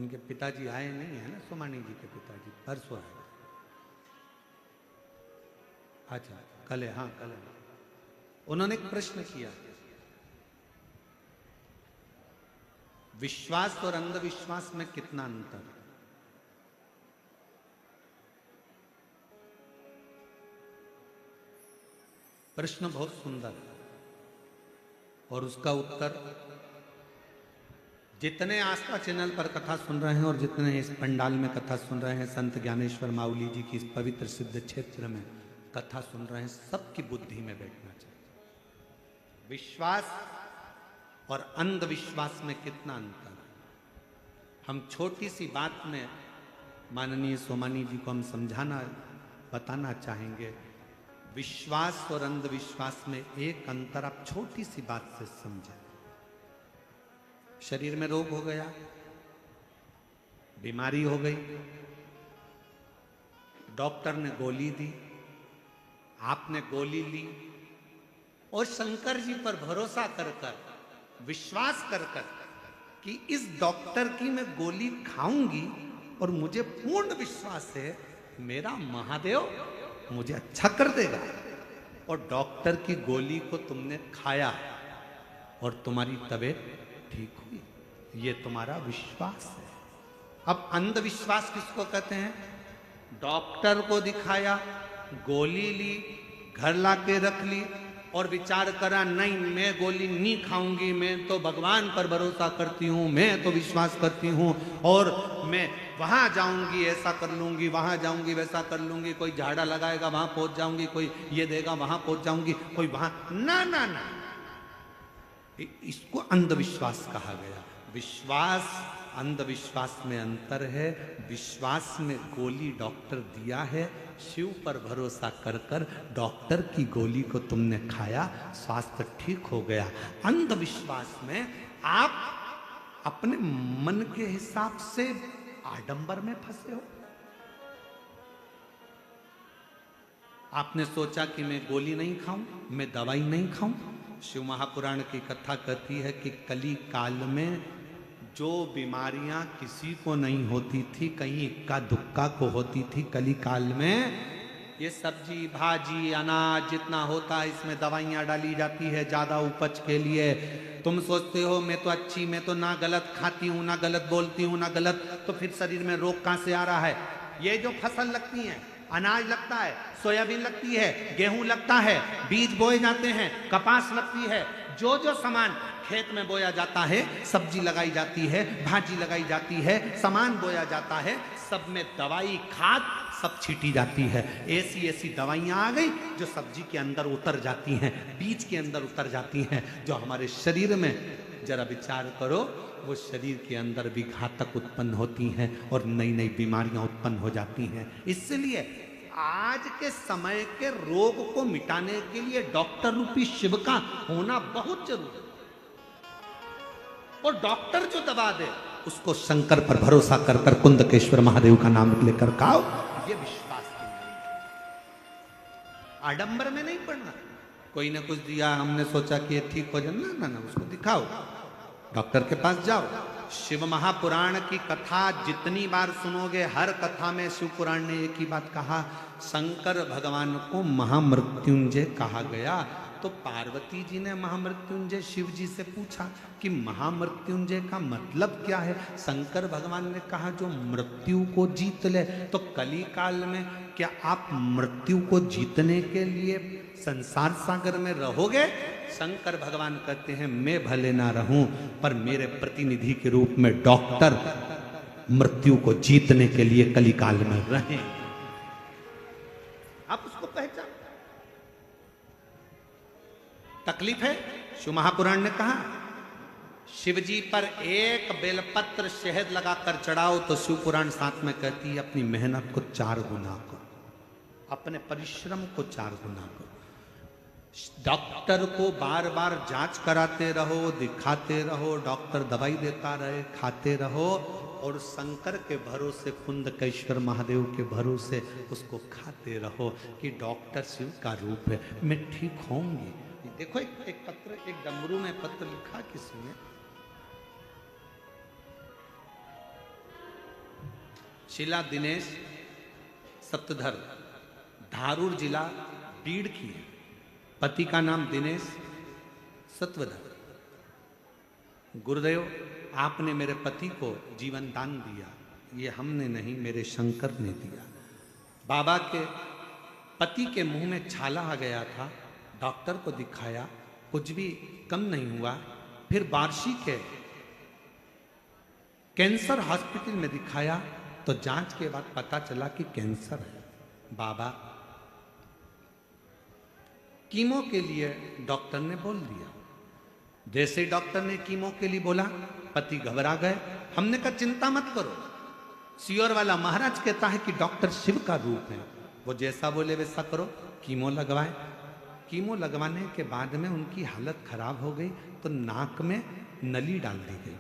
उनके पिताजी आए नहीं है ना, सोमानी जी के पिताजी परसों आए। अच्छा कल है, हाँ कल है। उन्होंने एक प्रश्न किया, विश्वास और अंधविश्वास में कितना अंतर? प्रश्न बहुत सुंदर है और उसका उत्तर जितने आस्था चैनल पर कथा सुन रहे हैं और जितने इस पंडाल में कथा सुन रहे हैं, संत ज्ञानेश्वर माउली जी की इस पवित्र सिद्ध क्षेत्र में कथा सुन रहे हैं, सबकी बुद्धि में बैठना चाहिए। विश्वास और अंधविश्वास में कितना अंतर है? हम छोटी सी बात में माननीय सोमानी जी को हम समझाना बताना चाहेंगे। विश्वास और अंधविश्वास में एक अंतर आप छोटी सी बात से समझें। शरीर में रोग हो गया, बीमारी हो गई, डॉक्टर ने गोली दी, आपने गोली ली और शंकर जी पर भरोसा कर कर, विश्वास कर कर कि इस डॉक्टर की मैं गोली खाऊंगी और मुझे पूर्ण विश्वास है मेरा महादेव मुझे अच्छा कर देगा, और डॉक्टर की गोली को तुमने खाया और तुम्हारी तबीयत ठीक हुई, ये तुम्हारा विश्वास है। अब अंधविश्वास किसको कहते हैं? डॉक्टर को दिखाया, गोली ली, घर लाके रख ली और विचार करा नहीं मैं गोली नहीं खाऊंगी, मैं तो भगवान पर भरोसा करती हूँ, मैं तो विश्वास करती हूँ और मैं वहां जाऊंगी ऐसा कर लूंगी, वहां जाऊंगी वैसा कर लूंगी, कोई झाड़ा लगाएगा वहां पहुंच जाऊंगी, कोई ये देगा वहां पहुंच जाऊंगी, कोई वहां ना ना ना, इसको अंधविश्वास कहा गया। विश्वास अंधविश्वास में अंतर है। विश्वास में गोली डॉक्टर दिया है, शिव पर भरोसा कर कर डॉक्टर की गोली को तुमने खाया, स्वास्थ्य ठीक हो गया। अंधविश्वास में आप अपने मन के हिसाब से आडंबर में फंसे हो। आपने सोचा कि मैं गोली नहीं खाऊं, मैं दवाई नहीं खाऊं। शिव महापुराण की कथा कहती है कि कली काल में जो बीमारियां किसी को नहीं होती थी, कहीं इक्का दुक्का को होती थी, कली काल में ये सब्जी भाजी अनाज जितना होता है इसमें दवाइयां डाली जाती है ज्यादा उपज के लिए। तुम सोचते हो मैं तो अच्छी, मैं तो ना गलत खाती हूँ ना गलत बोलती हूँ ना गलत, तो फिर शरीर में रोग कहां से आ रहा है? ये जो फसल लगती है, अनाज लगता है, सोयाबीन लगती है, गेहूं लगता है, बीज बोए जाते हैं, कपास लगती है, जो जो सामान खेत में बोया जाता है, सब्जी लगाई जाती है, भाजी लगाई जाती है, सामान बोया जाता है, सब में दवाई खाद सब छीटी जाती है। ऐसी ऐसी दवाइयां आ गई जो सब्जी के अंदर उतर जाती हैं, बीज के अंदर उतर जाती हैं, जो हमारे शरीर में जरा विचार करो वो शरीर के अंदर भी घातक उत्पन्न होती हैं और नई नई बीमारियां उत्पन्न हो जाती हैं। इसलिए आज के समय के रोग को मिटाने के लिए डॉक्टर रूपी शिव का होना बहुत जरूरी है। और डॉक्टर जो दवा दे उसको शंकर पर भरोसा कर कर कुंदकेश्वर महादेव का नाम लेकर खाओ, ये विश्वास की नहीं। आडंबर में नहीं पड़ना। कोई ने कुछ दिया, हमने सोचा कि ये ठीक हो जाए, ना ना ना, उसको दिखाओ, डॉक्टर के पास जाओ। शिव महापुराण की कथा जितनी बार सुनोगे, हर कथा में शिव पुराण ने एक ही बात कहा, शंकर भगवान को महामृत्युंजय कहा गया। तो पार्वती जी ने महामृत्युंजय शिव जी से पूछा कि महामृत्युंजय का मतलब क्या है? शंकर भगवान ने कहा जो मृत्यु को जीत ले। तो कली काल में क्या आप मृत्यु को जीतने के लिए संसार सागर में रहोगे? शंकर भगवान कहते हैं मैं भले ना रहूं पर मेरे प्रतिनिधि के रूप में डॉक्टर मृत्यु को जीतने के लिए कली काल में रहें। आप उसको पहचान। तकलीफ है, शिव महापुराण ने कहा शिव जी पर एक बेलपत्र शहद लगाकर चढ़ाओ तो शिव पुराण साथ में कहती है अपनी मेहनत को 4 गुना करो, अपने परिश्रम को 4 गुना करो। डॉक्टर को बार बार जांच कराते रहो, दिखाते रहो, डॉक्टर दवाई देता रहे, खाते रहो, और शंकर के भरोसे कुंदकेश्वर महादेव के भरोसे उसको खाते रहो कि डॉक्टर शिव का रूप है, मैं ठीक होंगी। देखो एक पत्र, एक डमरू में पत्र लिखा किसी ने, शीला दिनेश सप्तधर, धारूर जिला बीड़ की है। पति का नाम दिनेश सत्वधर। गुरुदेव, आपने मेरे पति को जीवन दान दिया, ये हमने नहीं, मेरे शंकर ने दिया। बाबा के पति के मुंह में छाला आ गया था, डॉक्टर को दिखाया, कुछ भी कम नहीं हुआ। फिर बार्शी के कैंसर हॉस्पिटल में दिखाया तो जांच के बाद पता चला कि कैंसर है। बाबा कीमो के लिए डॉक्टर ने बोल दिया। जैसे ही डॉक्टर ने कीमो के लिए बोला, पति घबरा गए। हमने कहा चिंता मत करो, सियोर वाला महाराज कहता है कि डॉक्टर शिव का रूप है, वो जैसा बोले वैसा करो। कीमो लगवाए। कीमो लगवाने के बाद में उनकी हालत खराब हो गई तो नाक में नली डाल दी गई,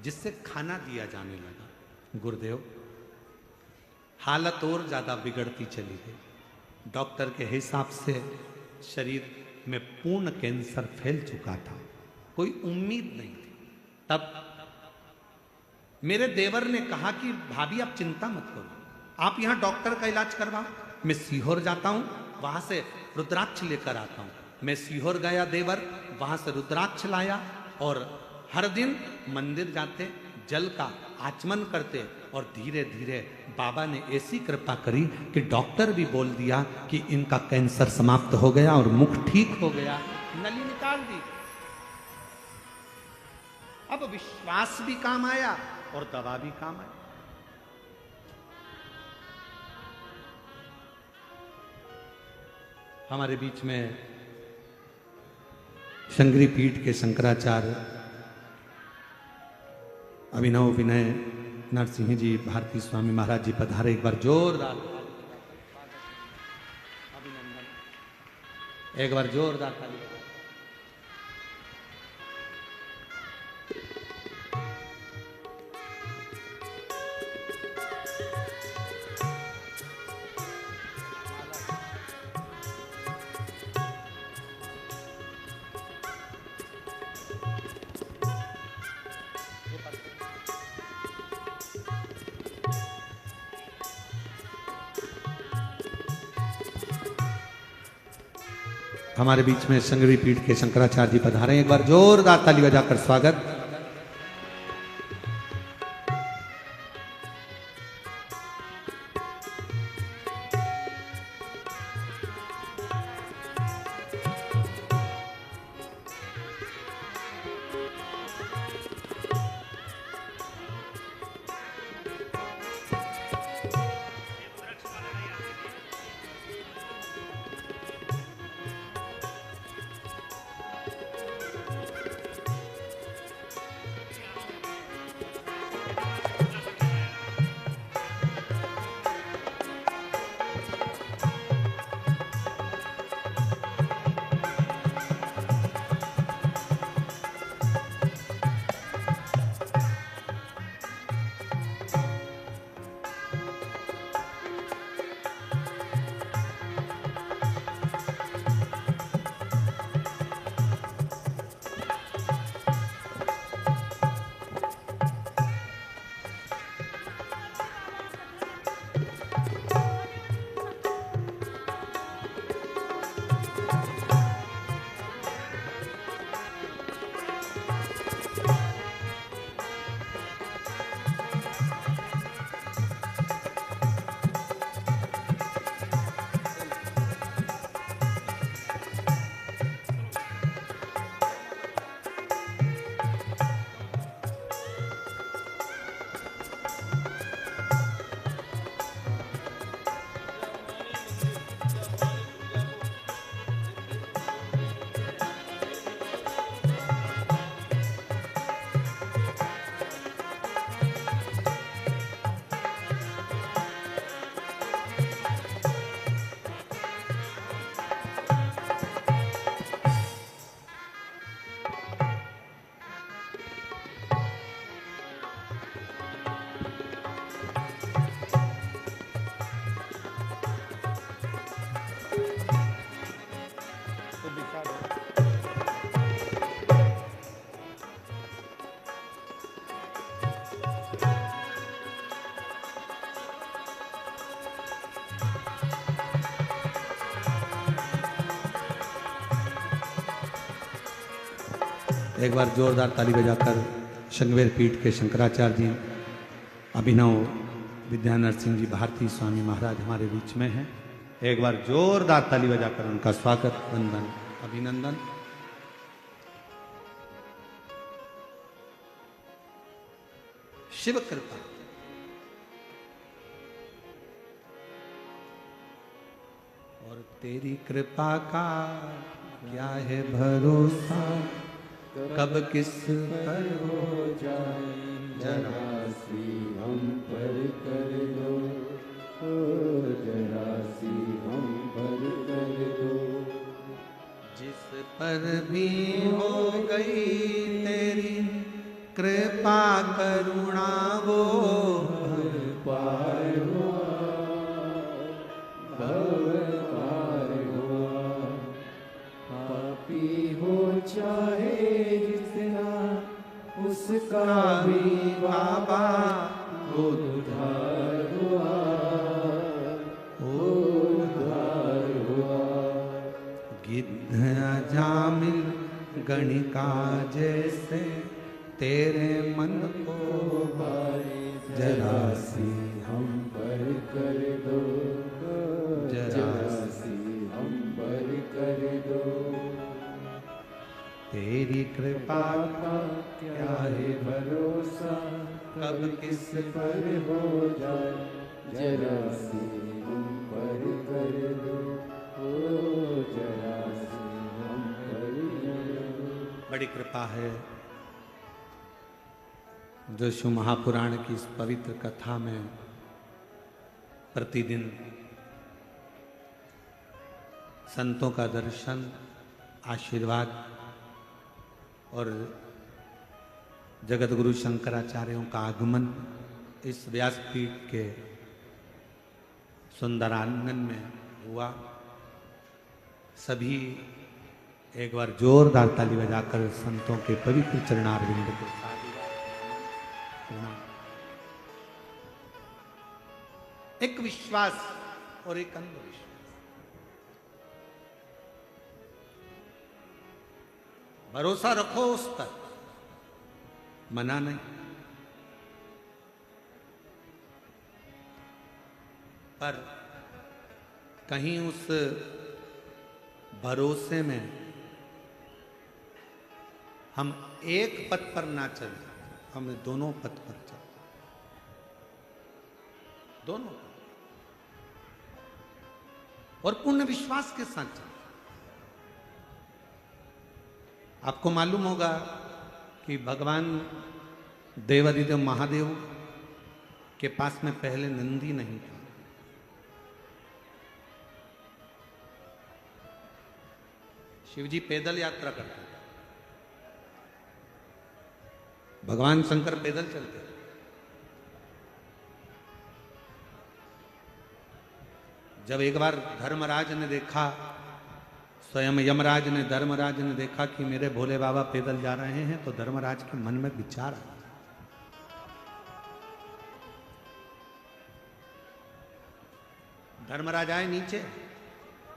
जिससे खाना दिया जाने लगा। गुरुदेव, हालत और ज्यादा बिगड़ती चली गई। डॉक्टर के हिसाब से शरीर में पूर्ण कैंसर फैल चुका था, कोई उम्मीद नहीं थी। तब मेरे देवर ने कहा कि भाभी आप चिंता मत करो, आप यहां डॉक्टर का इलाज करवाओ, मैं सीहोर जाता हूं, वहां से रुद्राक्ष लेकर आता हूं। मैं सीहोर गया देवर, वहां से रुद्राक्ष लाया और हर दिन मंदिर जाते, जल का आचमन करते और धीरे धीरे बाबा ने ऐसी कृपा करी कि डॉक्टर भी बोल दिया कि इनका कैंसर समाप्त हो गया और मुख ठीक हो गया, नली निकाल दी। अब विश्वास भी काम आया और दवा भी काम आई। हमारे बीच में शंकरी पीठ के शंकराचार्य अभिनव विनय नरसिंह जी भारती स्वामी महाराज जी पधारे। एक बार जोरदार अभिनंदन, एक बार जोरदार ताली। हमारे बीच में संगवी पीठ के शंकराचार्य जी पधारे। एक बार जोरदार ताली बजाकर स्वागत। एक बार जोरदार ताली बजाकर शंकरवेल पीठ के शंकराचार्य जी, अभिनव विद्यानरसिंह जी भारती स्वामी महाराज हमारे बीच में हैं। एक बार जोरदार ताली बजाकर उनका स्वागत, वंदन, अभिनंदन। शिव कृपा, और तेरी कृपा का क्या है भरोसा, कब किस पर हो जाए जरा सी हम पर कर दो, जरा सी हम पर कर दो। जिस पर भी हो गई तेरी कृपा करुणा वो भव पार हुआ, भव पार हुआ। पापी हो चाहे जितना उसका भी बाबा उद्धार हुआ, उद्धार हुआ। गिद्ध अजामिल गणिका जैसे तेरे मन को बारे जरा सी हम पर कर दो, जरा सी हम पर कर दो। तेरी कृपा का क्या है भरोसा, कब किस पर हो जाए जरा सी हम पर कर दो, जरा सी हम पर कर दो। बड़ी कृपा है जो शिव महापुराण की इस पवित्र कथा में प्रतिदिन संतों का दर्शन, आशीर्वाद और जगत गुरु शंकराचार्यों का आगमन इस व्यासपीठ के सुंदर आंगन में हुआ। सभी एक बार जोरदार ताली बजाकर संतों के पवित्र चरणारविंद के साथ एक विश्वास और एक अंधविश्वास। भरोसा रखो उस पर, मना नहीं, पर कहीं उस भरोसे में हम एक पथ पर ना चले, हम दोनों पथ पर चले, दोनों, और पूर्ण विश्वास के साथ चले। आपको मालूम होगा कि भगवान देवादिदेव महादेव के पास में पहले नंदी नहीं था। शिवजी पैदल यात्रा करते थे, भगवान शंकर पैदल चलते थे। जब एक बार धर्मराज ने देखा, स्वयं यमराज ने धर्मराज ने देखा कि मेरे भोले बाबा पैदल जा रहे हैं, तो धर्मराज के मन में विचार आया, धर्मराज आए नीचे,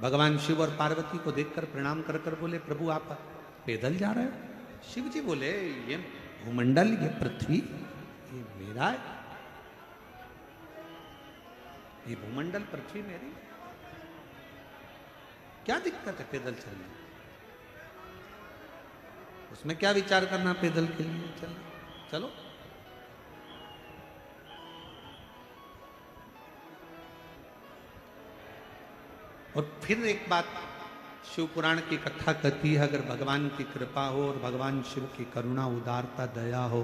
भगवान शिव और पार्वती को देखकर प्रणाम कर कर बोले, प्रभु आप पैदल जा रहे हो? शिव जी बोले, ये भूमंडल, ये पृथ्वी, ये मेरा है, ये भूमंडल पृथ्वी मेरी, क्या दिक्कत है पैदल चलने? उसमें क्या विचार करना पैदल के लिए? चलो चलो। और फिर एक बात शिव पुराण की कथा कहती है, अगर भगवान की कृपा हो और भगवान शिव की करुणा, उदारता, दया हो,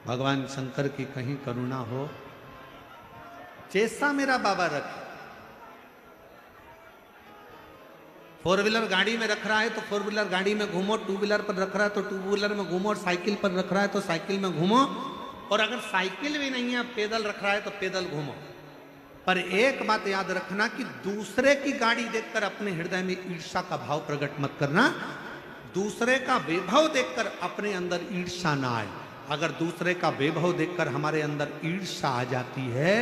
भगवान शंकर की कहीं करुणा हो, जैसा मेरा बाबा रखे, फोर व्हीलर गाड़ी में रख रहा है तो फोर व्हीलर गाड़ी में घूमो, टू व्हीलर पर रख रहा है तो टू व्हीलर में घूमो, और साइकिल पर रख रहा है तो साइकिल में घूमो, और अगर साइकिल भी नहीं है, पैदल रख रहा है तो पैदल घूमो। पर एक बात याद रखना कि दूसरे की गाड़ी देखकर अपने हृदय में ईर्ष्या का भाव प्रकट मत करना। दूसरे का वैभव देखकर अपने अंदर ईर्ष्या ना आए। अगर दूसरे का वैभव देखकर हमारे अंदर ईर्ष्या आ जाती है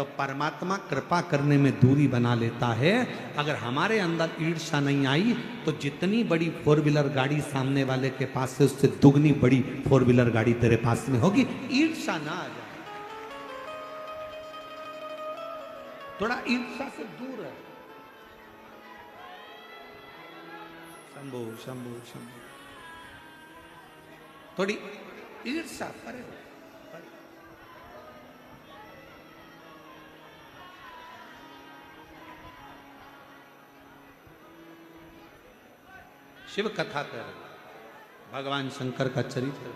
तो परमात्मा कृपा करने में दूरी बना लेता है। अगर हमारे अंदर ईर्ष्या नहीं आई तो जितनी बड़ी 4 व्हीलर गाड़ी सामने वाले के पास है उससे दुगनी बड़ी 4 व्हीलर गाड़ी तेरे पास में होगी। ईर्ष्या ना आ जाए, थोड़ा ईर्ष्या से दूर है। शंभो शंभो शंभो, थोड़ी ईर्ष्या परे। शिव कथा कर भगवान शंकर का चरित्र,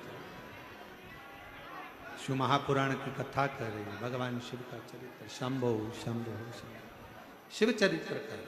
शिव महापुराण की कथा कर रही है, भगवान शिव का चरित्र। शंभो शंभो शंभो, शिव चरित्र कर